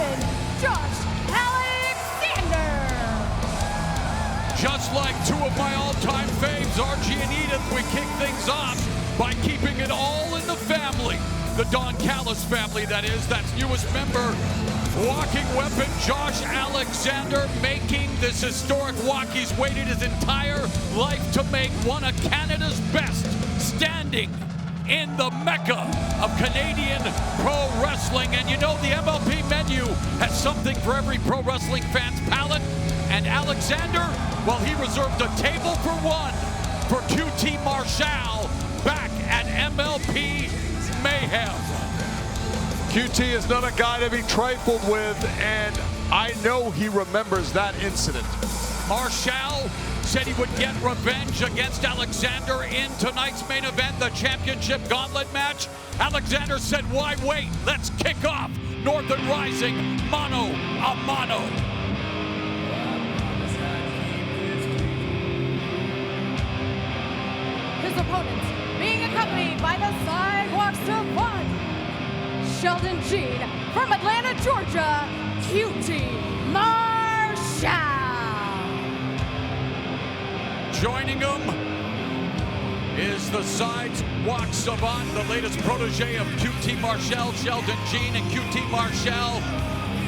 weapon, Josh Alexander. Just like two of my all-time faves, Archie and Edith, we kick things off by keeping it all in the family. The Don Callis family, that is. That's newest member, walking weapon Josh Alexander, making this historic walk. He's waited his entire life to make, one of Canada's best, standing in the mecca of Canadian pro wrestling. And you know, the MLP menu has something for every pro wrestling fan's palate. And Alexander, well, he reserved a table for one for QT Marshall back at MLP Mayhem. QT is not a guy to be trifled with, and I know he remembers that incident. Marshall said he would get revenge against Alexander in tonight's main event, the championship gauntlet match. Alexander said, why wait? Let's kick off Northern Rising mano a mano. His opponent being accompanied by the Sidewalk Savant, Sheldon Jean from Atlanta, Georgia, QT Marshall. Joining him is the Sidewalk Savant, the latest protege of QT Marshall, Sheldon Jean, and QT Marshall,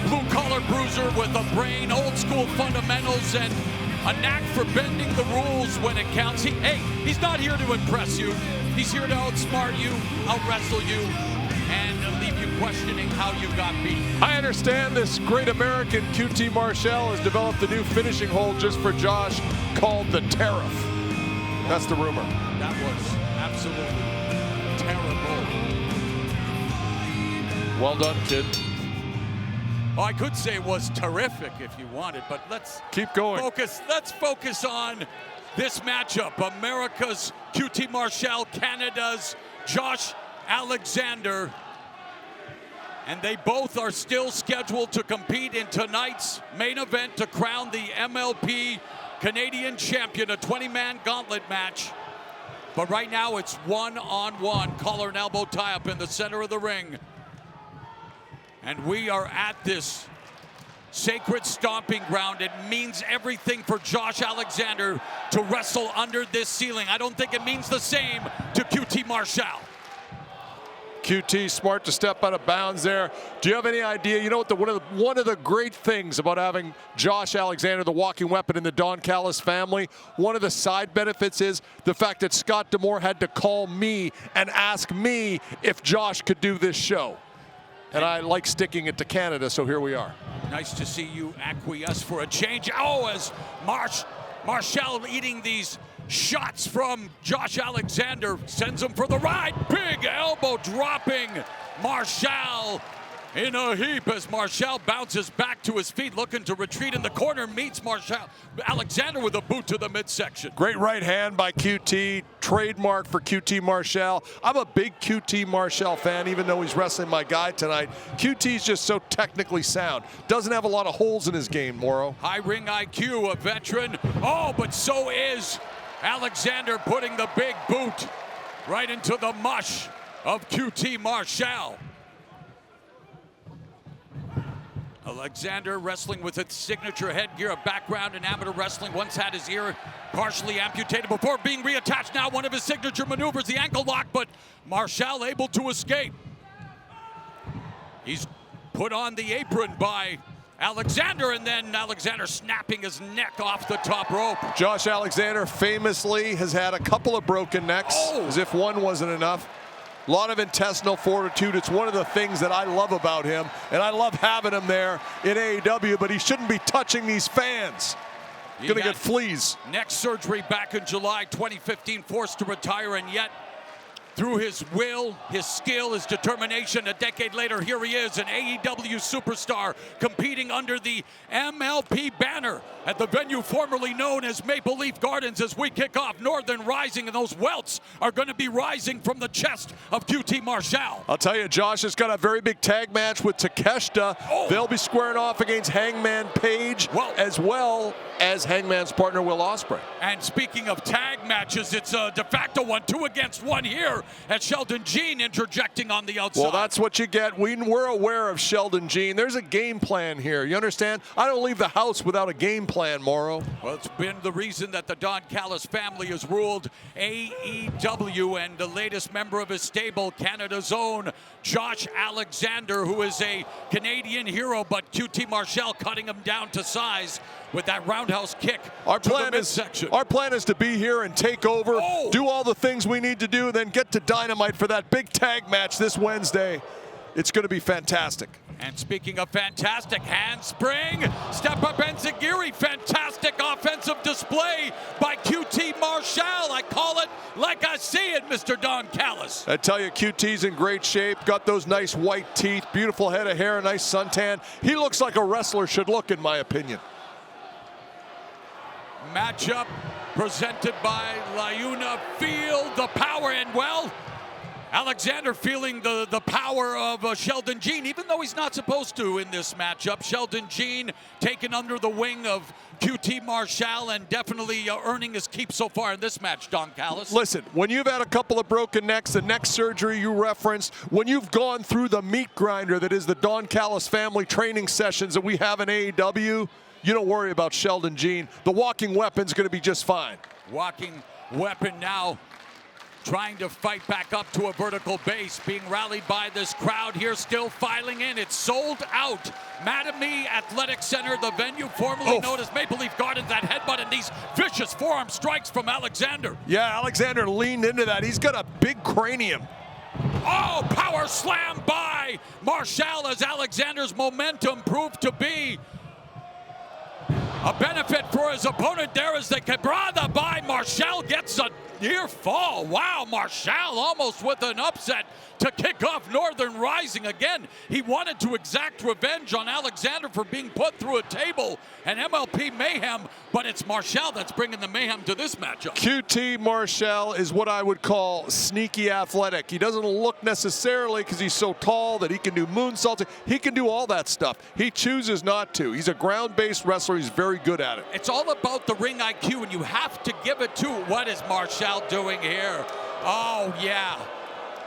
blue-collar bruiser with a brain, old-school fundamentals, and a knack for bending the rules when it counts. He's not here to impress you. He's here to outsmart you, out-wrestle you, and leave you questioning how you got beat. I understand this great American QT Marshall has developed a new finishing hold just for Josh called the Tariff. That's the rumor. That was absolutely terrible. Well done, kid. Oh, I could say it was terrific if you wanted, but let's keep going. Let's focus on this matchup. America's QT Marshall, Canada's Josh Alexander. And they both are still scheduled to compete in tonight's main event to crown the MLP Canadian champion, a 20-man gauntlet match. But right now it's one-on-one, collar and elbow tie-up in the center of the ring. And we are at this sacred stomping ground. It means everything for Josh Alexander to wrestle under this ceiling. I don't think it means the same to QT Marshall. QT smart to step out of bounds there. Do you have any idea? You know what? One of the great things about having Josh Alexander, the walking weapon in the Don Callis family, one of the side benefits is the fact that Scott D'Amore had to call me and ask me if Josh could do this show. And I like sticking it to Canada, so here we are. Nice to see you acquiesce for a change. Oh, as Marshall eating these shots from Josh Alexander, sends him for the ride. Big elbow dropping Marshall in a heap as Marshall bounces back to his feet, looking to retreat in the corner, meets Marshall Alexander with a boot to the midsection. Great right hand by QT, trademark for QT Marshall. I'm a big QT Marshall fan, even though he's wrestling my guy tonight. QT's just so technically sound. Doesn't have a lot of holes in his game, Mauro. High ring IQ, a veteran. Oh, but so is Alexander, putting the big boot right into the mush of QT Marshall. Alexander wrestling with its signature headgear, a background in amateur wrestling, once had his ear partially amputated before being reattached. Now one of his signature maneuvers, the ankle lock, but Marshall able to escape. He's put on the apron by Alexander, and then Alexander snapping his neck off the top rope. Josh Alexander famously has had a couple of broken necks, as if one wasn't enough. A lot of intestinal fortitude. It's one of the things that I love about him, and I love having him there in AEW, but he shouldn't be touching these fans. He's gonna get fleas. Neck surgery back in July 2015, forced to retire, and yet through his will, his skill, his determination, a decade later, here he is, an AEW superstar, competing under the MLP banner at the venue formerly known as Maple Leaf Gardens as we kick off Northern Rising, and those welts are going to be rising from the chest of QT Marshall. I'll tell you, Josh has got a very big tag match with Takeshita. They'll be squaring off against Hangman Page, as well as Hangman's partner, Will Ospreay. And speaking of tag matches, it's a de facto 1-2 against 1 here corner. And Sheldon Jean interjecting on the outside. Well, that's what you get. We're aware of Sheldon Jean. There's a game plan here. You understand? I don't leave the house without a game plan, Mauro. Well, it's been the reason that the Don Callis family has ruled AEW, and the latest member of his stable, Canada's own Josh Alexander, who is a Canadian hero, but QT Marshall cutting him down to size with that roundhouse kick. Our plan is to be here and take over, do all the things we need to do, then get to Dynamite for that big tag match this Wednesday. It's going to be fantastic. And speaking of fantastic, handspring, step up enziguri, fantastic offensive display by QT Marshall. I call it like I see it, Mr. Don Callis. I tell you, QT's in great shape, got those nice white teeth, beautiful head of hair, nice suntan. He looks like a wrestler should look, in my opinion. Matchup presented by Launa. Feel the power, and well, Alexander feeling the power of Sheldon Jean, even though he's not supposed to in this matchup. Sheldon Jean taken under the wing of QT Marshall and definitely earning his keep so far in this match, Don Callis. Listen, when you've had a couple of broken necks, the neck surgery you referenced, when you've gone through the meat grinder that is the Don Callis family training sessions that we have in AEW, you don't worry about Sheldon Jean. The walking weapon's going to be just fine. Walking weapon now trying to fight back up to a vertical base, being rallied by this crowd here, still filing in. It's sold out. Mattamy Athletic Center, the venue formerly known as Maple Leaf Gardens, that headbutt and these vicious forearm strikes from Alexander. Yeah, Alexander leaned into that. He's got a big cranium. Oh, power slam by Marshall as Alexander's momentum proved to be a benefit for his opponent. There is the quebrada by Marshall, gets a near fall. Wow, Marshall almost with an upset to kick off Northern Rising again. He wanted to exact revenge on Alexander for being put through a table and MLP mayhem, but it's Marshall that's bringing the mayhem to this matchup. QT Marshall is what I would call sneaky athletic. He doesn't look necessarily, because he's so tall, that he can do moonsaults. He can do all that stuff. He chooses not to. He's a ground-based wrestler. He's very good at it. It's all about the ring IQ, and you have to give it to what is Marshall doing here. Oh, yeah.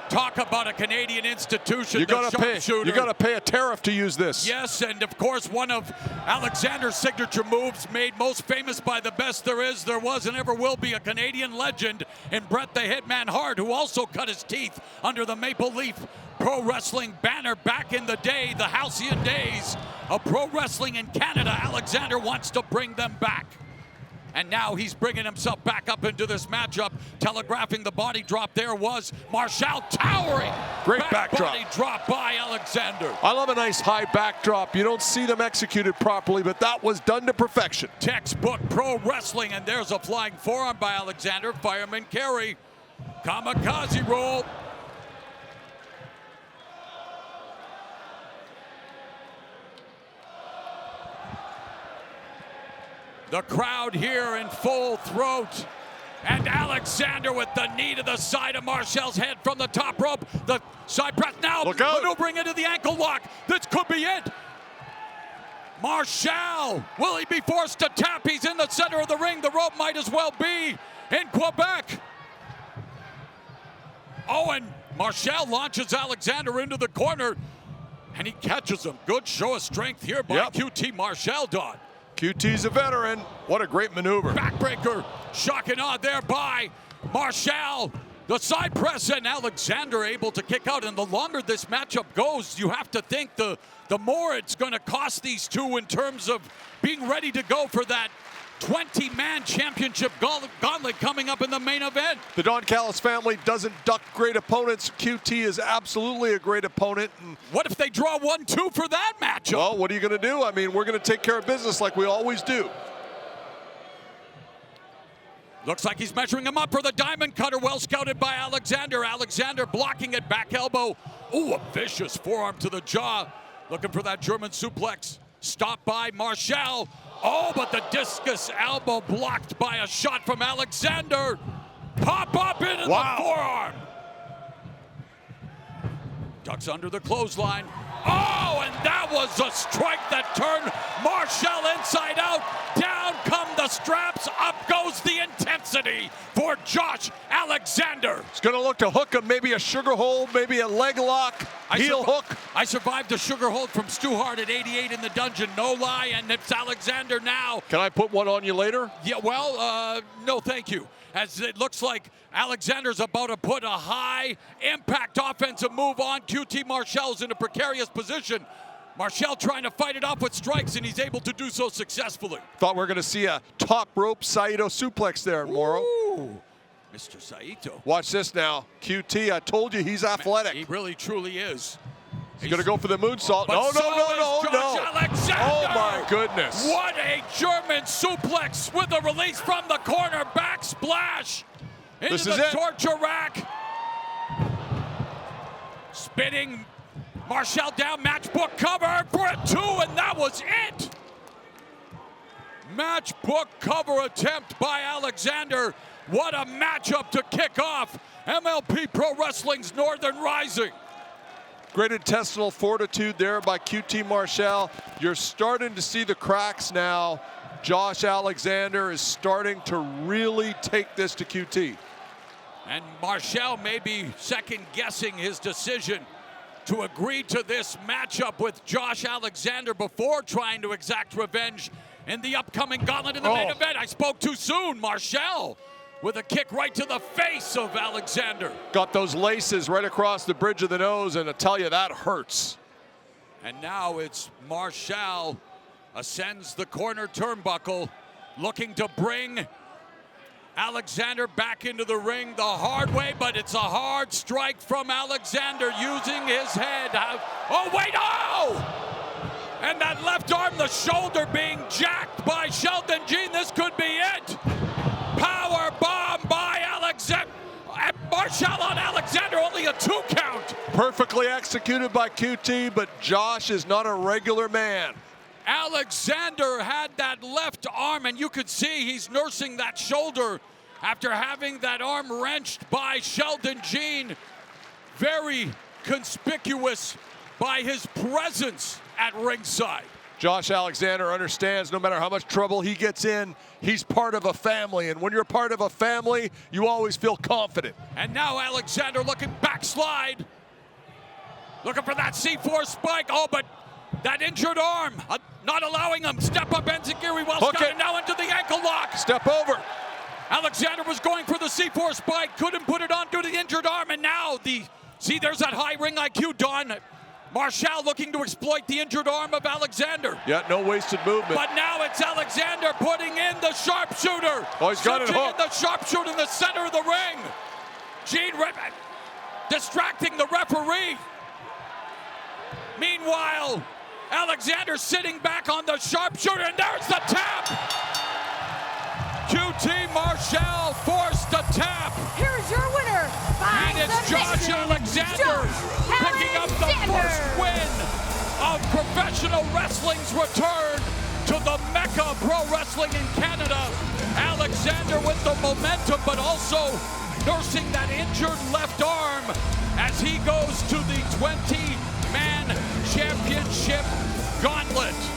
Talk about a Canadian institution. You gotta pay a tariff to use this. Yes, and of course one of Alexander's signature moves, made most famous by the best there is, there was, and ever will be, a Canadian legend in Bret the Hitman Hart, who also cut his teeth under the Maple Leaf Pro Wrestling banner back in the day, the halcyon days of pro wrestling in Canada. Alexander wants to bring them back. And now he's bringing himself back up into this matchup, telegraphing the body drop. There was Marshall towering. Great backdrop. Body drop by Alexander. I love a nice high backdrop. You don't see them executed properly, but that was done to perfection. Textbook pro wrestling, and there's a flying forearm by Alexander. Fireman carry. Kamikaze roll. The crowd here in full throat. And Alexander with the knee to the side of Marshall's head from the top rope. The side press now, maneuvering into the ankle lock. This could be it. Marshall, will he be forced to tap? He's in the center of the ring. The rope might as well be in Quebec. Oh, and Marshall launches Alexander into the corner, and he catches him. Good show of strength here by QT Marshall, Don. QT's a veteran. What a great maneuver. Backbreaker, shock and awe there by Marshall. The side press, and Alexander able to kick out. And the longer this matchup goes, you have to think the more it's going to cost these two in terms of being ready to go for that 20-man championship gauntlet coming up in the main event. The Don Callis family doesn't duck great opponents. QT is absolutely a great opponent. And what if they draw 1-2 for that matchup? Well, what are you going to do? I mean, we're going to take care of business like we always do. Looks like he's measuring him up for the diamond cutter. Well scouted by Alexander. Alexander blocking it, back elbow. Ooh, a vicious forearm to the jaw. Looking for that German suplex. Stopped by Marshall. Oh, but the discus elbow blocked by a shot from Alexander. Pop up into the forearm. Ducks under the clothesline. Oh, and that was a strike that turned Marshall inside out. Down come the straps, up goes the intensity for Josh Alexander. He's going to look to hook him, maybe a sugar hold, maybe a leg lock, heel hook. I survived a sugar hold from Stu Hart at 88 in the dungeon, no lie, and it's Alexander now. Can I put one on you later? Yeah, well, no thank you. As it looks like Alexander's about to put a high impact offensive move on. QT Marshall's in a precarious position. Marshall trying to fight it off with strikes, and he's able to do so successfully. Thought we were going to see a top rope Saito suplex there, Mauro. Ooh, Mr. Saito. Watch this now. QT, I told you he's athletic. He really, truly is. He's going to go for the moonsault. No. Alexander. Oh, my goodness. What a German suplex with a release from the corner. Back splash into the torture rack. Spinning Marshall down, matchbook cover for a 2, and that was it. Matchbook cover attempt by Alexander. What a matchup to kick off MLP Pro Wrestling's Northern Rising. Great intestinal fortitude there by QT Marshall. You're starting to see the cracks now. Josh Alexander is starting to really take this to QT. And Marshall may be second-guessing his decision to agree to this matchup with Josh Alexander before trying to exact revenge in the upcoming gauntlet in the main event. I spoke too soon. Marshall with a kick right to the face of Alexander. Got those laces right across the bridge of the nose, and I tell you, that hurts. And now it's Marshall ascends the corner turnbuckle, looking to bring Alexander back into the ring the hard way, but it's a hard strike from Alexander using his head. Oh, wait, oh! And that left arm, the shoulder being jacked by Sheldon Jean. This could be it. Power bomb by Alexander. Marshall on Alexander, only a 2 count. Perfectly executed by QT, but Josh is not a regular man. Alexander had that left arm, and you could see he's nursing that shoulder after having that arm wrenched by Sheldon Jean. Very conspicuous by his presence at ringside. Josh Alexander understands no matter how much trouble he gets in, he's part of a family. And when you're part of a family, you always feel confident. And now Alexander looking backslide. Looking for that C4 spike. Oh, but that injured arm not allowing him. Step up Enziguri while Scott now into the ankle lock. Step over. Alexander was going for the C4 spike. Couldn't put it on due to the injured arm. And now see, there's that high ring IQ, Don. Marshall looking to exploit the injured arm of Alexander. Yeah, no wasted movement. But now it's Alexander putting in the sharpshooter. Oh, he's got it hooked. The sharpshooter in the center of the ring. Gene distracting the referee. Meanwhile, Alexander sitting back on the sharpshooter, and there's the tap. QT Marshall forced the tap. Here's your winner by and it's Josh Alexander picking up the first win of professional wrestling's return to the Mecca of Pro Wrestling in Canada. Alexander with the momentum, but also nursing that injured left arm as he goes to the 20-man championship gauntlet.